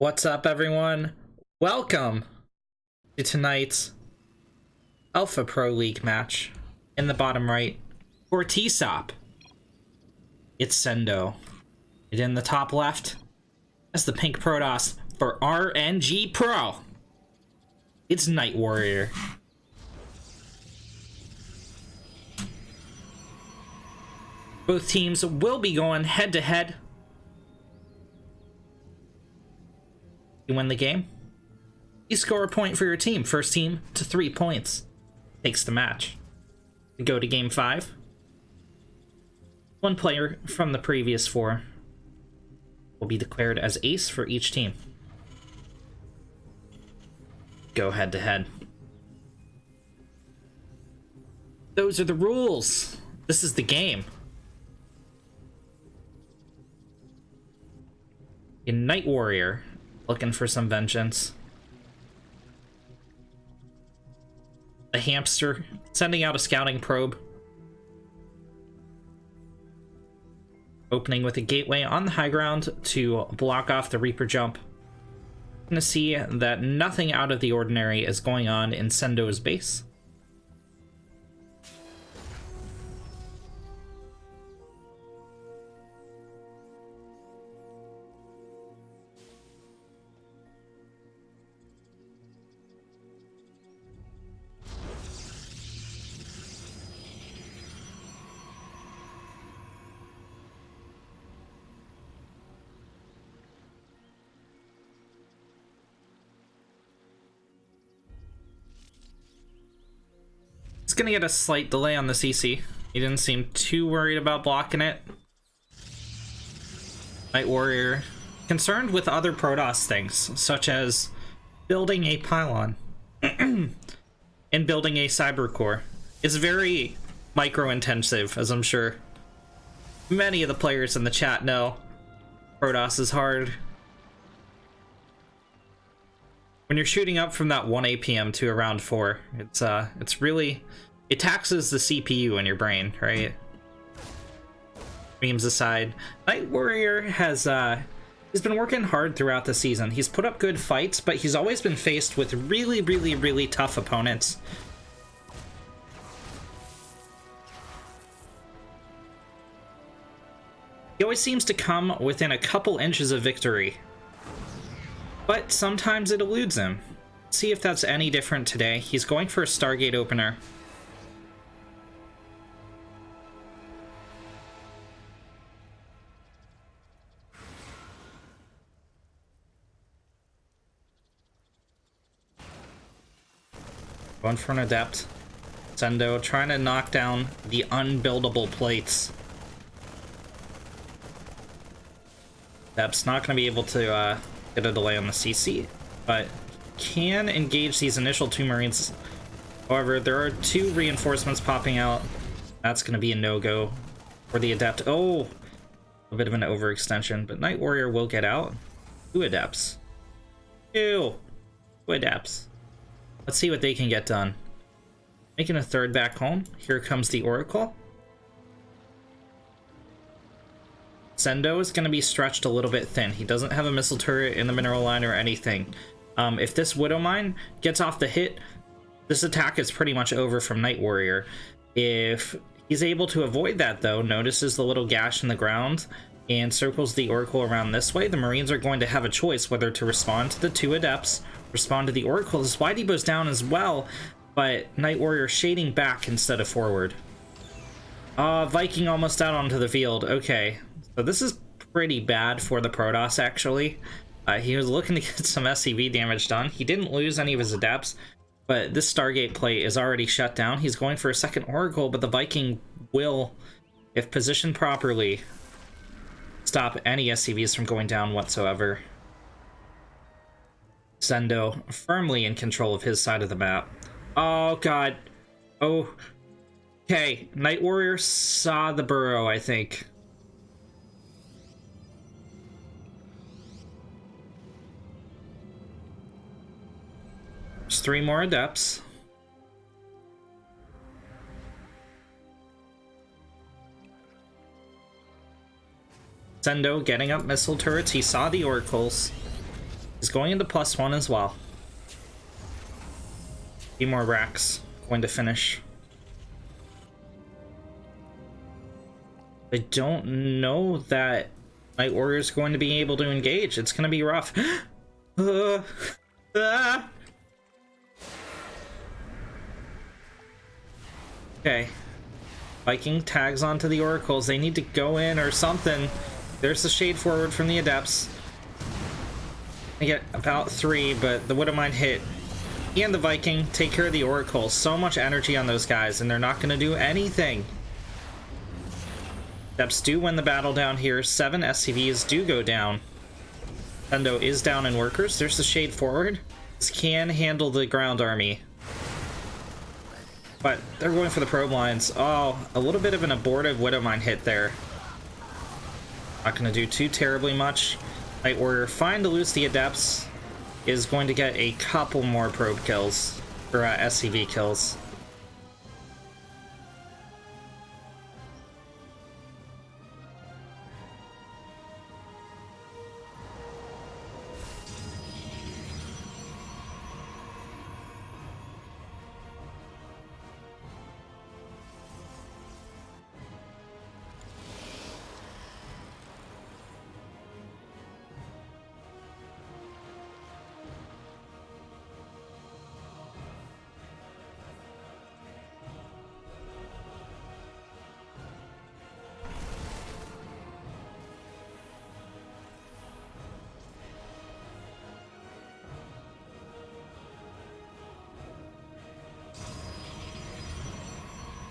What's up, everyone? Welcome to tonight's Alpha Pro League match. In the bottom right, for TSOP, it's Sendo. And in the top left, that's the pink Protoss for RnG Pro. It's Night Warrior. Both teams will be going head-to-head. You win the game, you score a point for your team. First team to 3 points takes the match. We go to game 5. One player from the previous 4 will be declared as ace for each team. Go head to head. Those are the rules. This is the game. In Night Warrior, looking for some vengeance. A hamster sending out a scouting probe. Opening with a gateway on the high ground to block off the Reaper jump. Gonna see that nothing out of the ordinary is going on in Sendo's base. It's gonna get a slight delay on the CC. He didn't seem too worried about blocking it. Night Warrior concerned with other Protoss things, such as building a pylon and building a cyber core. It's very micro-intensive, as I'm sure many of the players in the chat know. Protoss is hard. When you're shooting up from that 1 APM to around 4, it's really, it taxes the CPU in your brain, right? Memes aside, Night Warrior has he's been working hard throughout the season. He's put up good fights, but he's always been faced with really tough opponents. He always seems to come within a couple inches of victory, but sometimes it eludes him. Let's see if that's any different today. He's going for a Stargate opener. Going for an Adept. Sendo trying to knock down the unbuildable plates. Adept's not going to be able to get a delay on the CC, but can engage these initial 2 Marines. However, there are 2 reinforcements popping out. That's going to be a no-go for the Adept. Oh, a bit of an overextension, but Night Warrior will get out. 2 Adepts. 2 Adepts. Let's see what they can get done. Making a 3rd back home. Here comes the Oracle. Sendo is going to be stretched a little bit thin. He doesn't have a missile turret in the mineral line or anything. If this Widow Mine gets off the hit, this attack is pretty much over from Night Warrior. If he's able to avoid that, though, notices the little gash in the ground and circles the Oracle around this way, the Marines are going to have a choice whether to respond to the 2 Adepts, respond to the Oracle. This Depot's down as well, but Night Warrior shading back instead of forward. Viking almost out onto the field. Okay. So this is pretty bad for the Protoss, actually. He was looking to get some SCV damage done. He didn't lose any of his Adepts, but this Stargate plate is already shut down. He's going for a second Oracle, but the Viking will, if positioned properly, stop any SCVs from going down whatsoever. Sendo firmly in control of his side of the map. Oh, God. Oh. Okay, Night Warrior saw the burrow, I think. There's 3 more Adepts. Sendo getting up missile turrets. He saw the Oracles. He's going into +1 as well. 3 more racks going to finish. I don't know that Night Warrior is going to be able to engage. It's going to be rough. Okay. Viking tags onto the oracles. They need to go in or something. There's the shade forward from the adepts. I get about 3, but the Widowmine hit. He and the Viking take care of the oracles. So much energy on those guys, and they're not going to do anything. Adepts do win the battle down here. 7 SCVs do go down. Sendo is down in workers. There's the shade forward. This can handle the ground army. But they're going for the probe lines. Oh, a little bit of an abortive Widowmine hit there. Not going to do too terribly much. Night Warrior, fine to lose the adepts, is going to get a couple more probe kills, or SCV kills.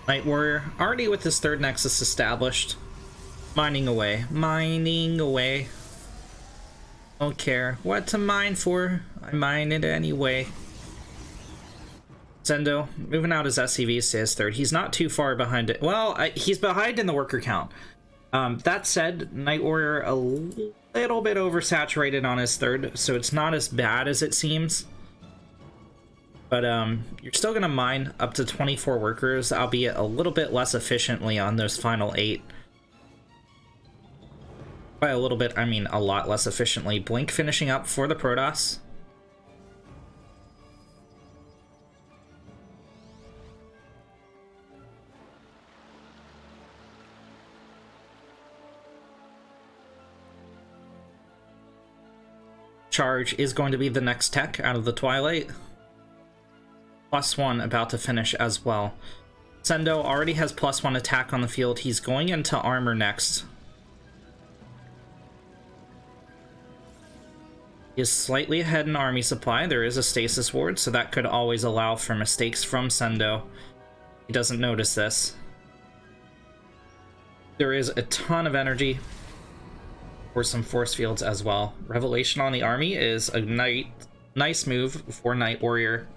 Night Warrior, already with his 3rd Nexus established. Mining away. Mining away. Don't care what to mine for. I mine it anyway. Sendo, moving out his SCVs to his 3rd. He's not too far behind it. Well, he's behind in the worker count. That said, Night Warrior a little bit oversaturated on his 3rd, so it's not as bad as it seems. But you're still going to mine up to 24 workers, albeit a little bit less efficiently on those final 8. By a little bit, I mean a lot less efficiently. Blink finishing up for the Protoss. Charge is going to be the next tech out of the Twilight. +1 about to finish as well. Sendo already has +1 attack on the field. He's going into armor next. He is slightly ahead in army supply. There is a stasis ward, so that could always allow for mistakes from Sendo. He doesn't notice this. There is a ton of energy for some force fields as well. Revelation on the army is a nice move for Night Warrior.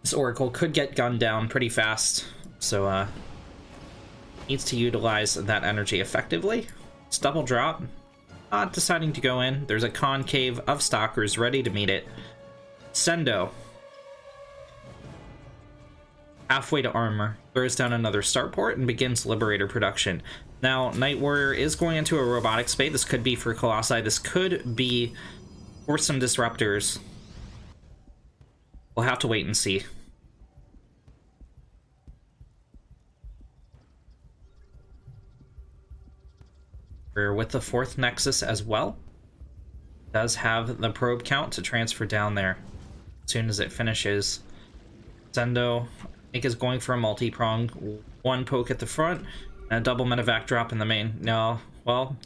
This Oracle could get gunned down pretty fast, so needs to utilize that energy effectively. It's double drop. Not deciding to go in. There's a concave of stalkers ready to meet it. Sendo, halfway to armor, throws down another starport and begins Liberator production. Now, Night Warrior is going into a robotic spade. This could be for Colossi. This could be for some disruptors. We'll have to wait and see. We're with the 4th Nexus as well. Does have the probe count to transfer down there as soon as it finishes. Sendo, I think, is going for a multi-prong. 1 poke at the front, and a double medevac drop in the main. No, well,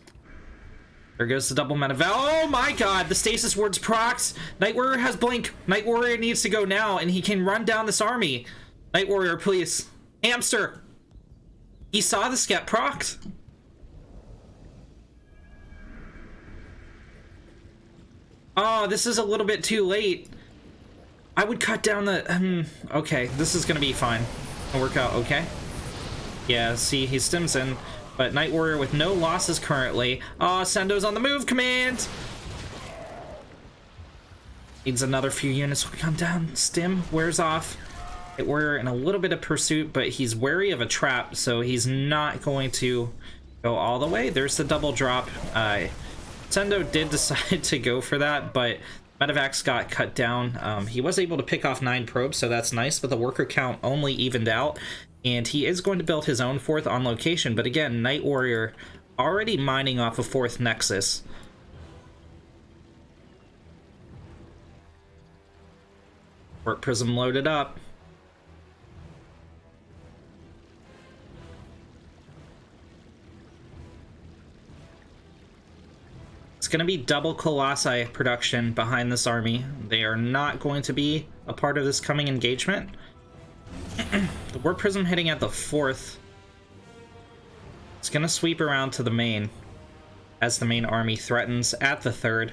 there goes the double medevac. Oh my god, the stasis ward's procs! Night Warrior has blink. Night Warrior needs to go now, and he can run down this army. Night Warrior, please. Hamster! He saw the sket procs. Oh, this is a little bit too late. I would cut down the... okay, this is gonna be fine. It'll work out okay. Yeah, see, he stims in. But Night Warrior with no losses currently. Oh, Sendo's on the move, command! Needs another few units to come down. Stim wears off. Night Warrior in a little bit of pursuit, but he's wary of a trap, so he's not going to go all the way. There's the double drop. Sendo did decide to go for that, but Medevacs got cut down. He was able to pick off 9 probes, so that's nice, but the worker count only evened out, and he is going to build his own 4th on location. But again, Night Warrior already mining off a 4th Nexus. Warp Prism loaded up. It's going to be double Colossi production behind this army. They are not going to be a part of this coming engagement. The Warp Prism hitting at the 4th. It's going to sweep around to the main as the main army threatens at the 3rd.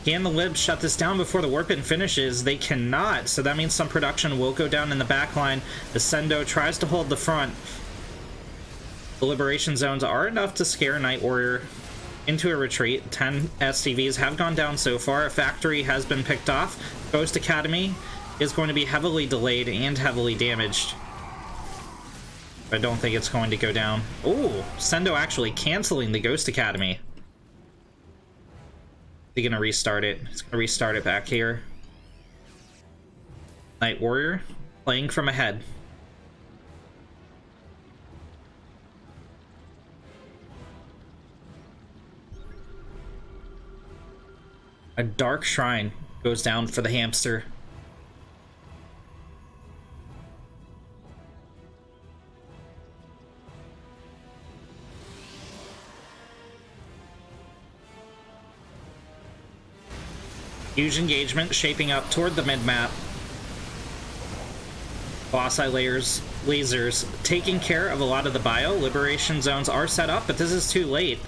Can the Libs shut this down before the Warp-In finishes? They cannot, so that means some production will go down in the backline. The Sendo tries to hold the front. The Liberation Zones are enough to scare Night Warrior into a retreat. 10 SCVs have gone down so far. A factory has been picked off. Ghost Academy is going to be heavily delayed and heavily damaged. I don't think it's going to go down. Oh, Sendo actually canceling the Ghost Academy. They're gonna restart it. It's gonna restart it back here. Night Warrior playing from ahead. A Dark Shrine goes down for the hamster. Huge engagement shaping up toward the mid-map. Colossi lasers taking care of a lot of the bio. Liberation zones are set up, but this is too late.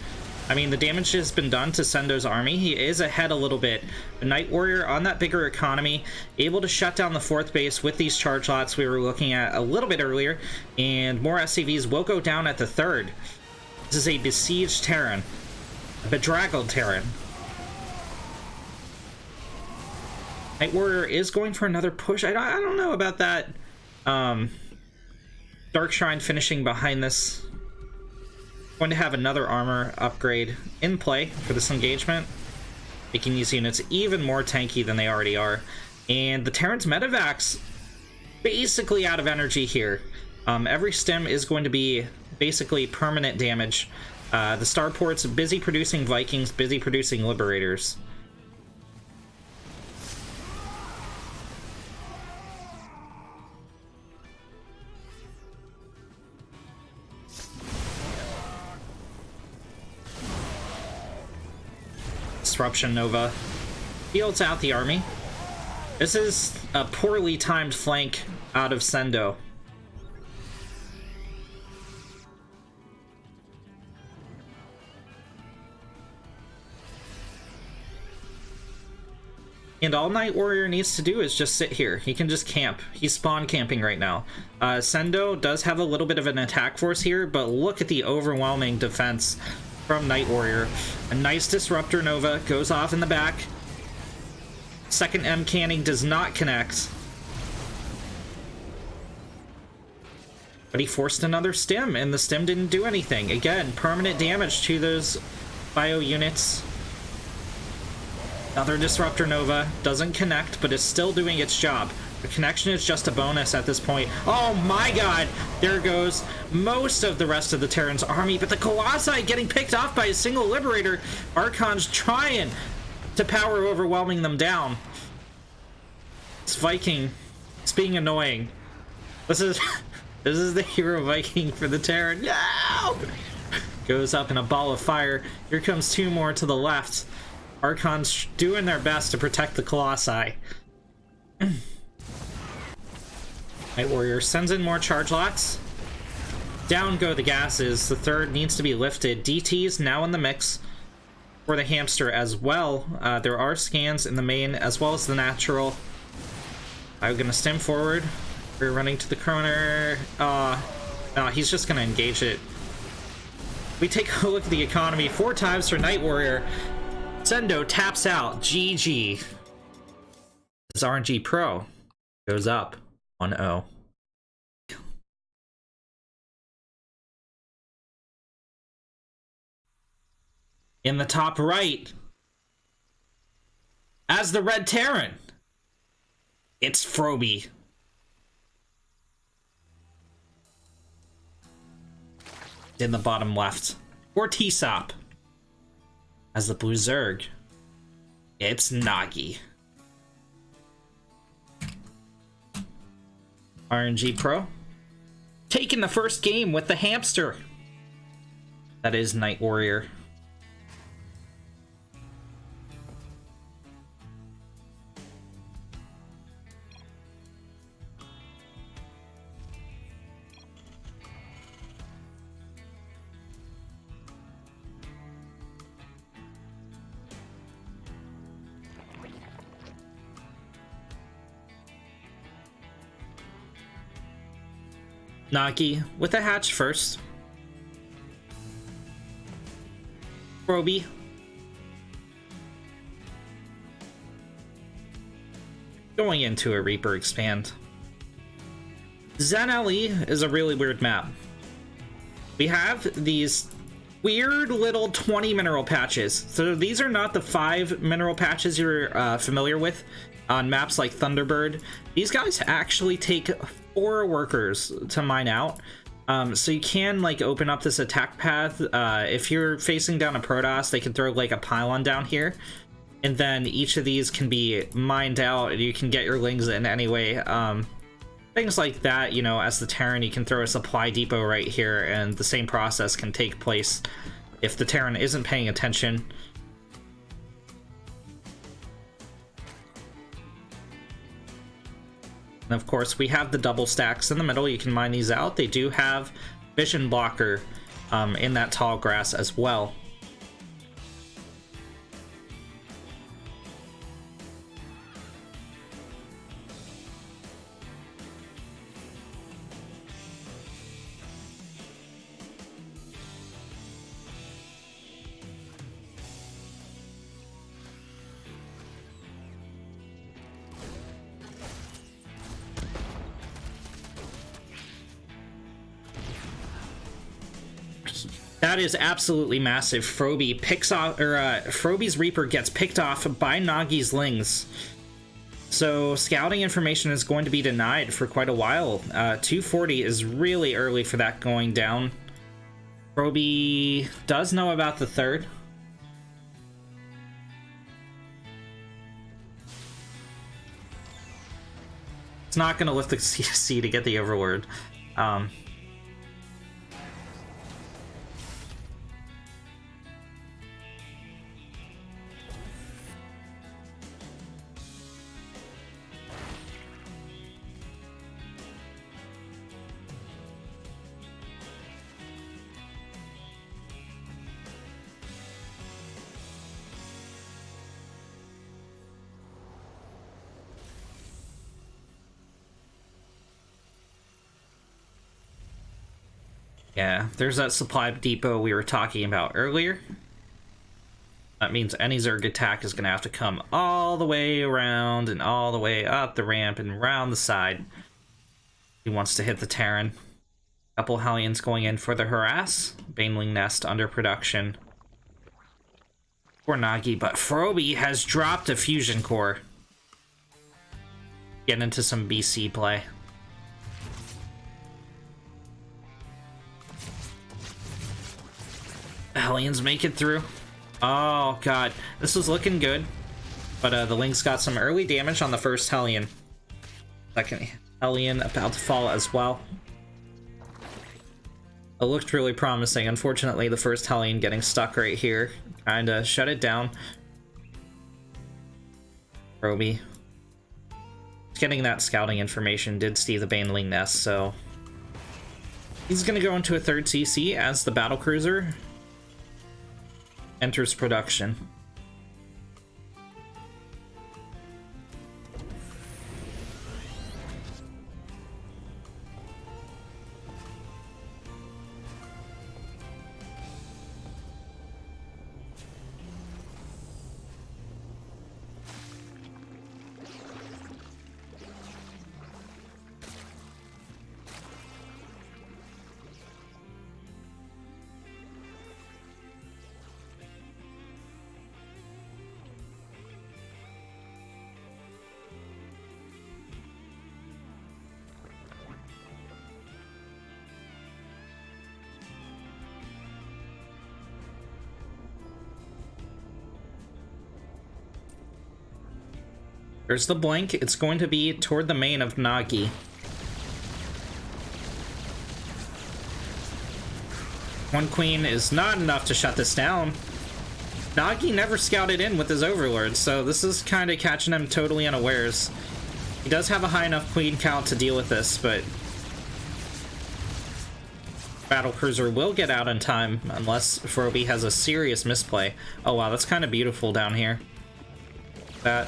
I mean, the damage has been done to Sendo's army. He is ahead a little bit. The Night Warrior on that bigger economy, able to shut down the 4th base with these charge lots we were looking at a little bit earlier, and more SCVs will go down at the 3rd. This is a besieged Terran. A bedraggled Terran. Night Warrior is going for another push. I don't know about that. Dark Shrine finishing behind this. Going to have another armor upgrade in play for this engagement, making these units even more tanky than they already are. And the Terran's Medevacs basically out of energy here. Every stem is going to be basically permanent damage. The starport's busy producing Vikings, busy producing Liberators. Disruption Nova fields out the army. This is a poorly timed flank out of Sendo. And all Night Warrior needs to do is just sit here. He can just camp. He's spawn camping right now. Sendo does have a little bit of an attack force here, but look at the overwhelming defense from Night Warrior. A nice Disruptor Nova goes off in the back. Second M canning does not connect. But he forced another stem, and the stem didn't do anything. Again, permanent damage to those bio units. Another Disruptor Nova doesn't connect, but is still doing its job. The connection is just a bonus at this point. Oh my god! There goes most of the rest of the Terran's army, but the Colossi getting picked off by a single Liberator. Archon's trying to power overwhelming them down. This Viking is being annoying. This is the hero Viking for the Terran. No! Goes up in a ball of fire. Here comes 2 more to the left. Archon's doing their best to protect the Colossi. Night Warrior sends in more charge lots. Down go the gases. The 3rd needs to be lifted. DT's now in the mix for the hamster as well. There are scans in the main as well as the natural. I'm gonna stem forward. We're running to the corner. No, he's just gonna engage it. We take a look at the economy. 4 times for Night Warrior. Sendo taps out. GG. This RnG Pro goes up 1-0. In the top right, as the Red Terran, it's Froby. In the bottom left, or TSOP, as the Blue Zerg, it's Nagi. RnG Pro, taking the first game with the hamster. That is Night Warrior. Nagi with a hatch first. Froby. Going into a Reaper expand. Zen LE is a really weird map. We have these weird little 20 mineral patches. So these are not the 5 mineral patches you're familiar with on maps like Thunderbird. These guys actually take 4 workers to mine out. So you can like open up this attack path. If you're facing down a Protoss, they can throw like a pylon down here, and then each of these can be mined out, and you can get your lings in anyway. Things like that, you know, as the Terran, you can throw a supply depot right here, and the same process can take place if the Terran isn't paying attention. And of course, we have the double stacks in the middle. You can mine these out. They do have vision blocker in that tall grass as well. That is absolutely massive. Froby picks off, or Froby's Reaper gets picked off by Nagi's Lings. So scouting information is going to be denied for quite a while. 240 is really early for that going down. Froby does know about the third. It's not going to lift the CSC to get the Overlord. Yeah, there's that supply depot we were talking about earlier. That means any Zerg attack is going to have to come all the way around and all the way up the ramp and around the side. He wants to hit the Terran. Couple Hellions going in for the harass. Baneling Nest under production. Poor Nagi, but Froby has dropped a fusion core. Get into some BC play. Hellions make it through. Oh god, this was looking good, but the Lynx got some early damage on the first Hellion. Second Hellion about to fall as well. It looked really promising. Unfortunately, the first Hellion getting stuck right here kinda shut it down. Froby getting that scouting information, did see the Baneling Nest, so he's gonna go into a third CC as the battlecruiser enters production. There's the blink. It's going to be toward the main of Nagi. One queen is not enough to shut this down. Nagi never scouted in with his overlord, so this is kind of catching him totally unawares. He does have a high enough queen count to deal with this, but battlecruiser will get out in time unless Froby has a serious misplay. Oh wow, that's kind of beautiful down here. That.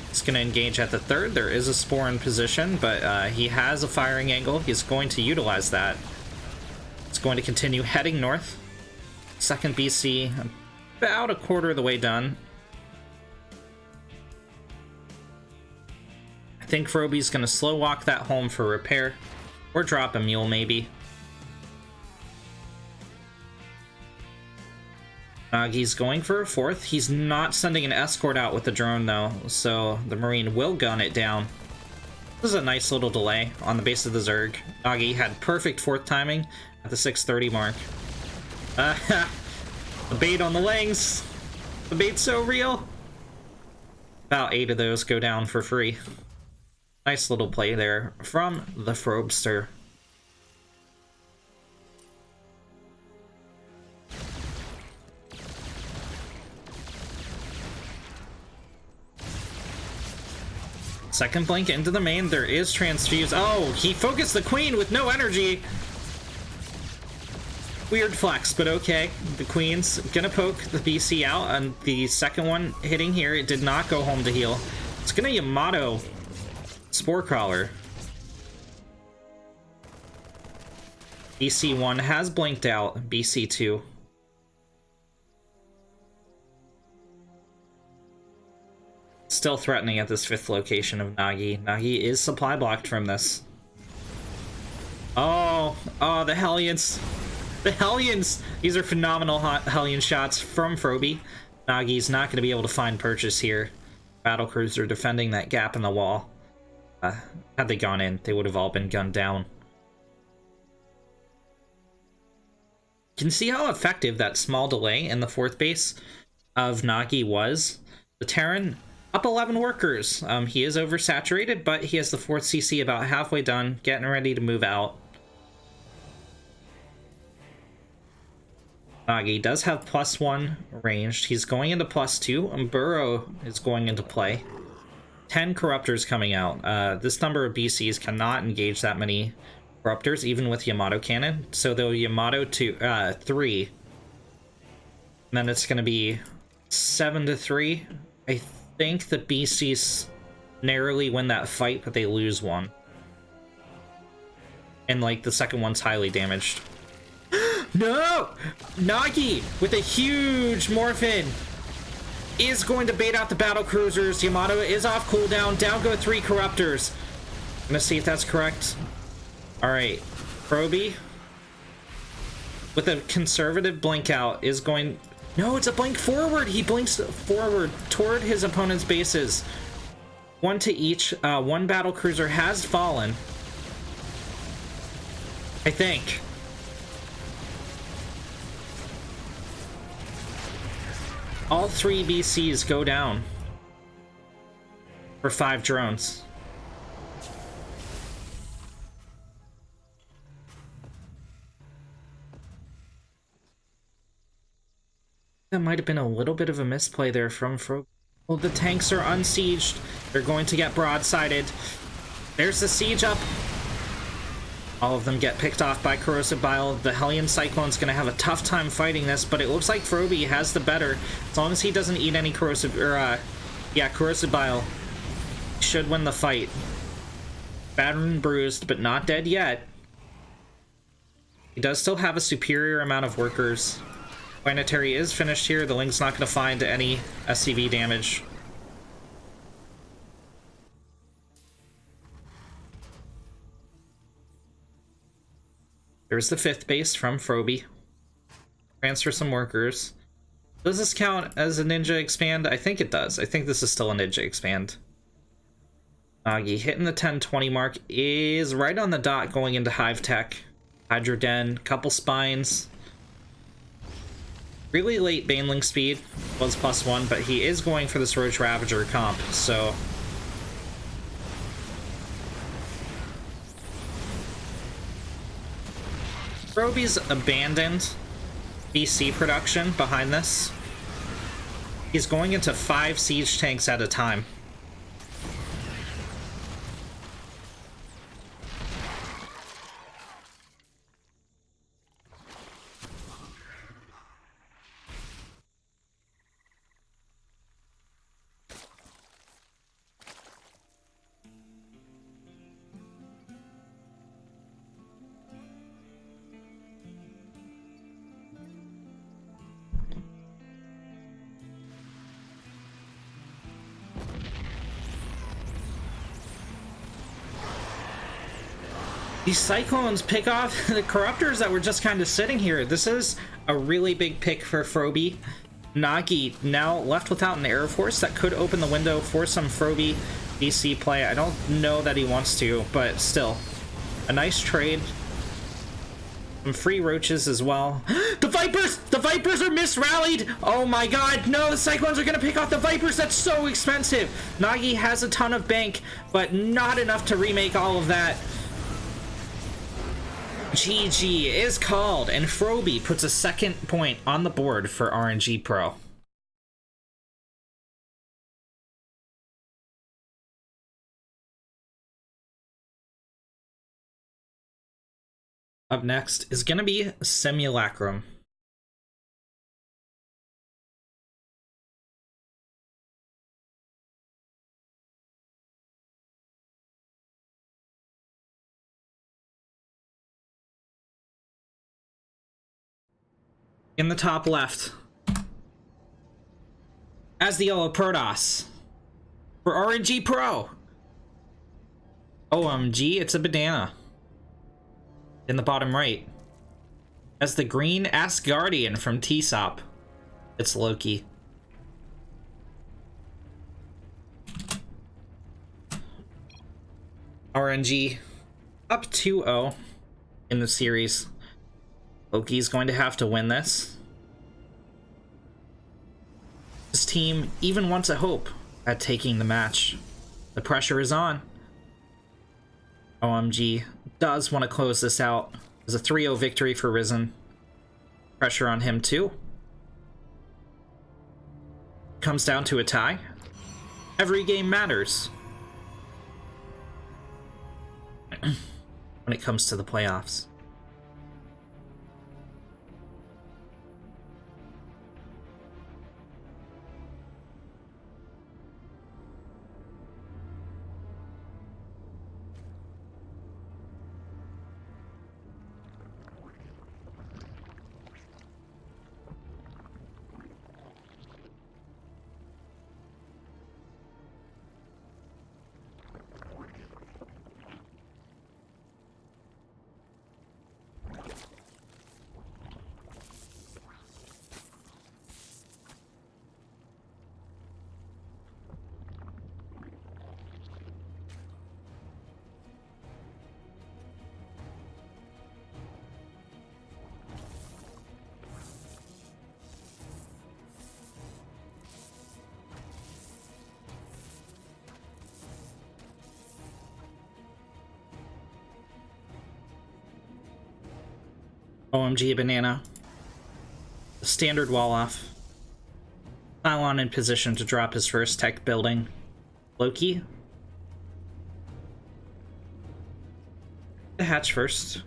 He's going to engage at the third. There is a spore in position, but he has a firing angle. He's going to utilize that. It's going to continue heading north. Second BC, about a quarter of the way done. I think Froby's going to slow walk that home for repair, or drop a mule maybe. Nagi's going for a fourth. He's not sending an escort out with the drone though, so the Marine will gun it down. This is a nice little delay on the base of the Zerg. Nagi had perfect fourth timing at the 6:30 mark. The bait on the Lings. The bait's so real. About 8 of those go down for free. Nice little play there from the Frobster. Second blink into the main. There is transfuse. Oh, he focused the queen with no energy. Weird flex, but okay. The queen's gonna poke the BC out, and the second one hitting here, it did not go home to heal. It's gonna Yamato Spore Crawler. BC1 has blinked out. BC2. Still threatening at this 5th location of Nagi. Nagi is supply blocked from this. Oh, the Hellions. The Hellions! These are phenomenal Hellion shots from Froby. Nagi's not going to be able to find purchase here. Battlecruiser defending that gap in the wall. Had they gone in, they would have all been gunned down. You can see how effective that small delay in the 4th base of Nagi was. The Terran up 11 workers. He is oversaturated, but he has the 4th CC about halfway done, getting ready to move out. Nagi does have +1 ranged. He's going into +2, and Burrow is going into play. 10 Corruptors coming out. This number of BCs cannot engage that many Corruptors, even with Yamato Cannon. So they'll Yamato to 3. And then it's going to be 7-3. I think the BCs narrowly win that fight, but they lose one. And, like, the second one's highly damaged. No! Nagi, with a huge Morphin, is going to bait out the battle cruisers. Yamato is off cooldown. Down go 3 Corruptors. I'm gonna see if that's correct. Alright. Froby, with a conservative blink out, is going... No, it's a blink forward! He blinks forward toward his opponent's bases. 1 to each. 1 battle cruiser has fallen. I think. All 3 BCs go down for 5 drones. That might have been a little bit of a misplay there from Fro. Well, the tanks are unsieged. They're going to get broadsided. There's the siege up. All of them get picked off by Corrosive Bile. The Hellion Cyclone's going to have a tough time fighting this, but it looks like Froby has the better. As long as he doesn't eat any Corrosive Bile, he should win the fight. Battered and bruised, but not dead yet. He does still have a superior amount of workers. Planetary is finished here. The Ling's not going to find any SCV damage. There's the 5th base from Froby. Transfer some workers. Does this count as a ninja expand? I think it does. I think this is still a ninja expand. Nagi hitting the 10-20 mark is right on the dot going into Hive Tech. Hydro Den, couple spines. Really late Baneling speed was +1, but he is going for this Roach Ravager comp, so... Froby's abandoned BC production behind this. He's going into 5 siege tanks at a time. These Cyclones pick off the Corruptors that were just kind of sitting here. This is a really big pick for Froby. Nagi now left without an Air Force that could open the window for some Froby DC play. I don't know that he wants to, but still. A nice trade. Some free roaches as well. The Vipers! The Vipers are misrallied! Oh my god, no, the Cyclones are gonna pick off the Vipers! That's so expensive! Nagi has a ton of bank, but not enough to remake all of that. GG is called, and Froby puts a 2nd point on the board for RnG Pro. Up next is going to be Simulacrum. In the top left, as the yellow Protoss for RnG Pro. OMG, it's a banana. In the bottom right, as the green Asgardian from TSOP, it's Loki. RnG up 2-0 in the series. Loki's going to have to win this. His team even wants a hope at taking the match. The pressure is on. OMG does want to close this out. It's a 3-0 victory for Risen. Pressure on him too. Comes down to a tie. Every game matters when it comes to the playoffs. OMG banana. The standard wall off. Pylon in position to drop his first tech building. Loki. The hatch first.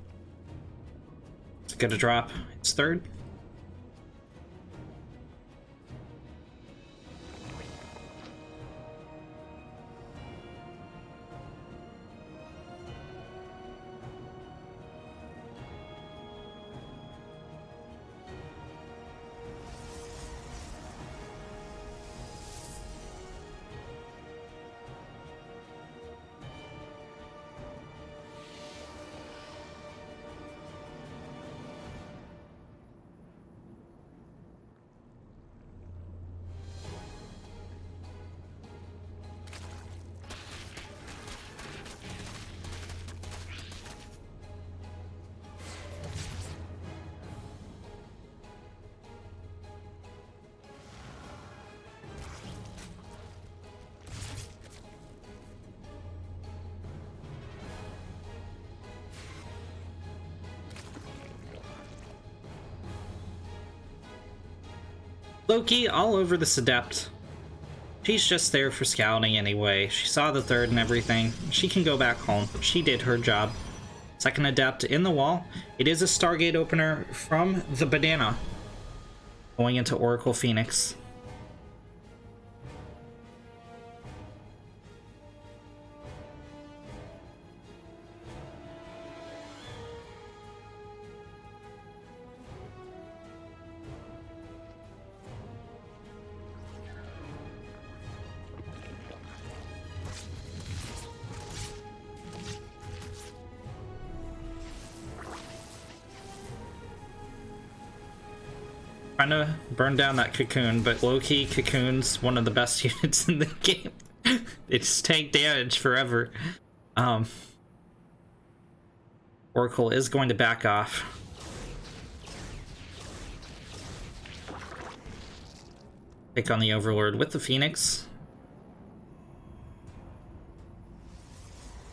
It's gonna drop its third. Loki all over this Adept. She's just there for scouting anyway. She saw the third and everything. She can go back home. She did her job. Second Adept in the wall. It is a Stargate opener from the Banana. Going into Oracle Phoenix. Trying to burn down that cocoon, but low-key cocoon's one of the best units in the game. They just take damage forever. Oracle is going to back off. Pick on the Overlord with the Phoenix.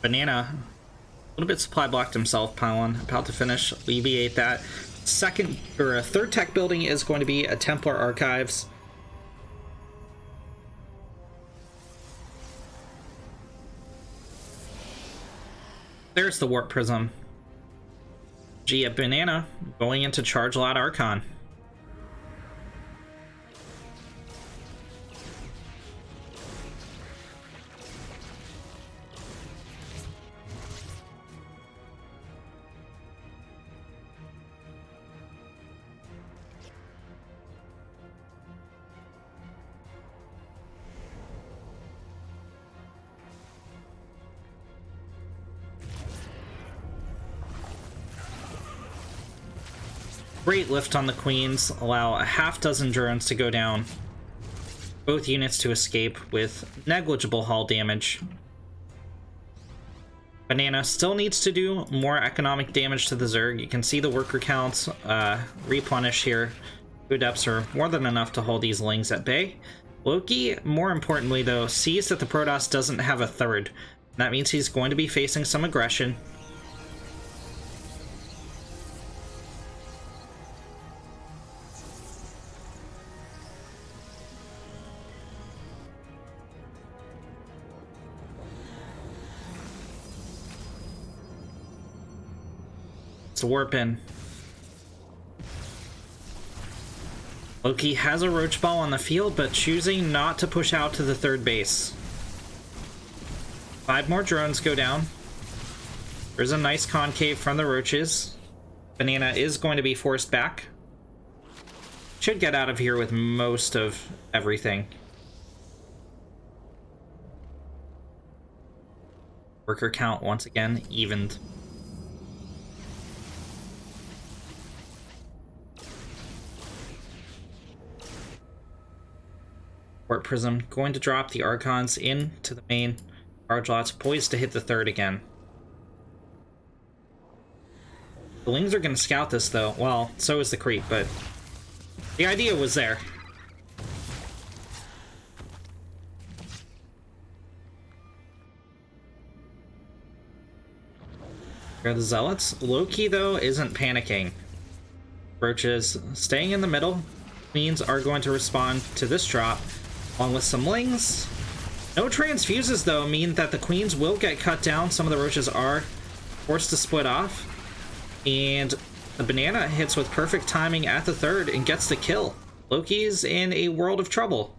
Banana, a little bit supply blocked himself, Pylon, about to finish, alleviate that. Second or a third tech building is going to be a Templar Archives. There's the Warp Prism. G at Banana going into Charge Lot Archon. Great lift on the Queens, allow a half dozen drones to go down. Both units to escape with negligible hull damage. Banana still needs to do more economic damage to the Zerg. You can see the worker counts replenish here. Food depths are more than enough to hold these Lings at bay. Loki, more importantly though, sees that the Protoss doesn't have a third. That means he's going to be facing some aggression. To warp in. Loki has a roach ball on the field, but choosing not to push out to the third base. 5 more drones go down. There's a nice concave from the roaches. Banana is going to be forced back. Should get out of here with most of everything. Worker count once again evened. Warp Prism going to drop the Archons into the main. Charge Lots poised to hit the third again. The Lings are going to scout this though. Well, so is the Creep, but the idea was there. Here are the Zealots. Loki though isn't panicking. Roaches staying in the middle. Queens are going to respond to this drop. Along with some Lings. No transfuses, though, mean that the Queens will get cut down. Some of the Roaches are forced to split off. And the Banana hits with perfect timing at the third and gets the kill. Loki's in a world of trouble.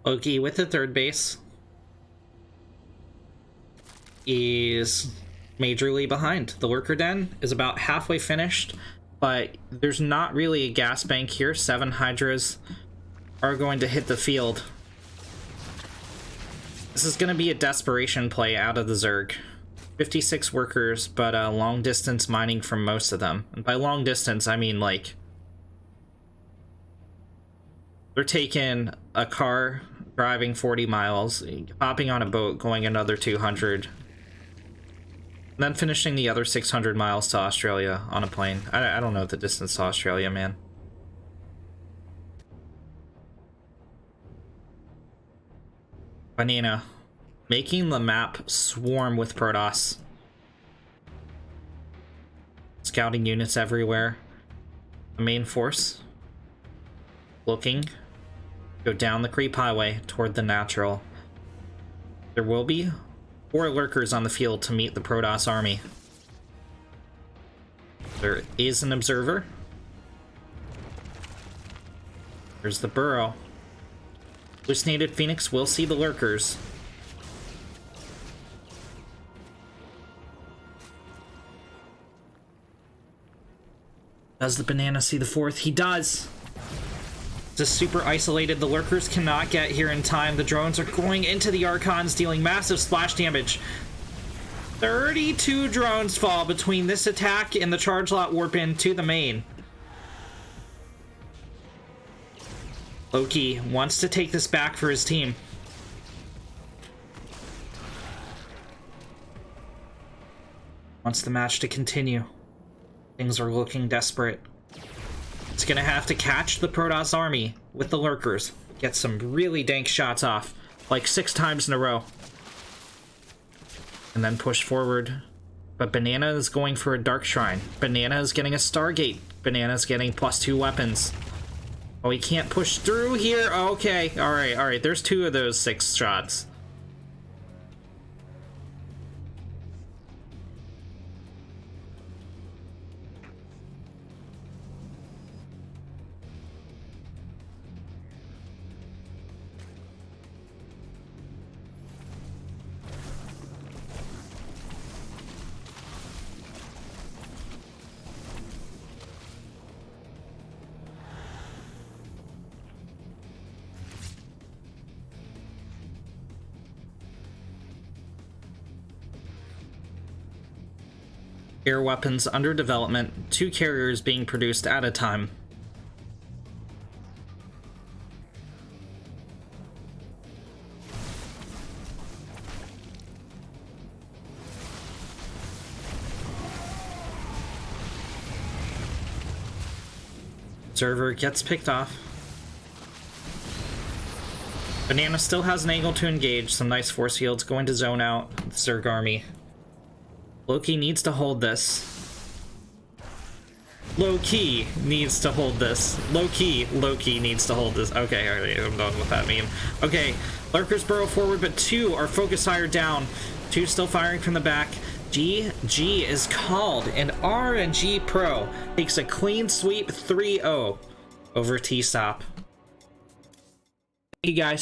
Loki with the third base is majorly behind. The Lurker Den is about halfway finished, but there's not really a gas bank here. 7 Hydras are going to hit the field. This is going to be a desperation play out of the Zerg. 56 workers, but long distance mining from most of them. And by long distance, I mean like They're taking a car, driving 40 miles, hopping on a boat, going another 200, and then finishing the other 600 miles to Australia on a plane. I don't know the distance to Australia, man. Banana. Making the map swarm with Protoss. Scouting units everywhere. The main force. Looking. Go down the creep highway toward the natural. There will be 4 lurkers on the field to meet the Protoss army. There is an observer. There's the burrow. Hallucinated Phoenix will see the lurkers. Does the banana see the 4th? He does! Just super isolated. The lurkers cannot get here in time. The drones are going into the Archons, dealing massive splash damage. 32 drones fall between this attack and the charge lot warp in to the main. Loki wants to take this back for his team. Wants the match to continue. Things are looking desperate. It's gonna have to catch the Protoss army with the lurkers. Get some really dank shots off, like 6 times in a row. And then push forward. But Banana is going for a Dark Shrine. Banana is getting a Stargate. Banana's getting +2 weapons. Oh, he can't push through here? Okay, alright. There's 2 of those 6 shots. Air weapons under development, 2 carriers being produced at a time. Observer gets picked off. Banana still has an angle to engage. Some nice force fields going to zone out the Zerg army. Loki needs to hold this. Loki needs to hold this. Loki needs to hold this. Okay, alright, I'm done with that meme. Okay, lurkers burrow forward, but 2 are focus fire down. 2 still firing from the back. GG is called, and RnG Pro takes a clean sweep 3-0 over TSOP. Hey guys.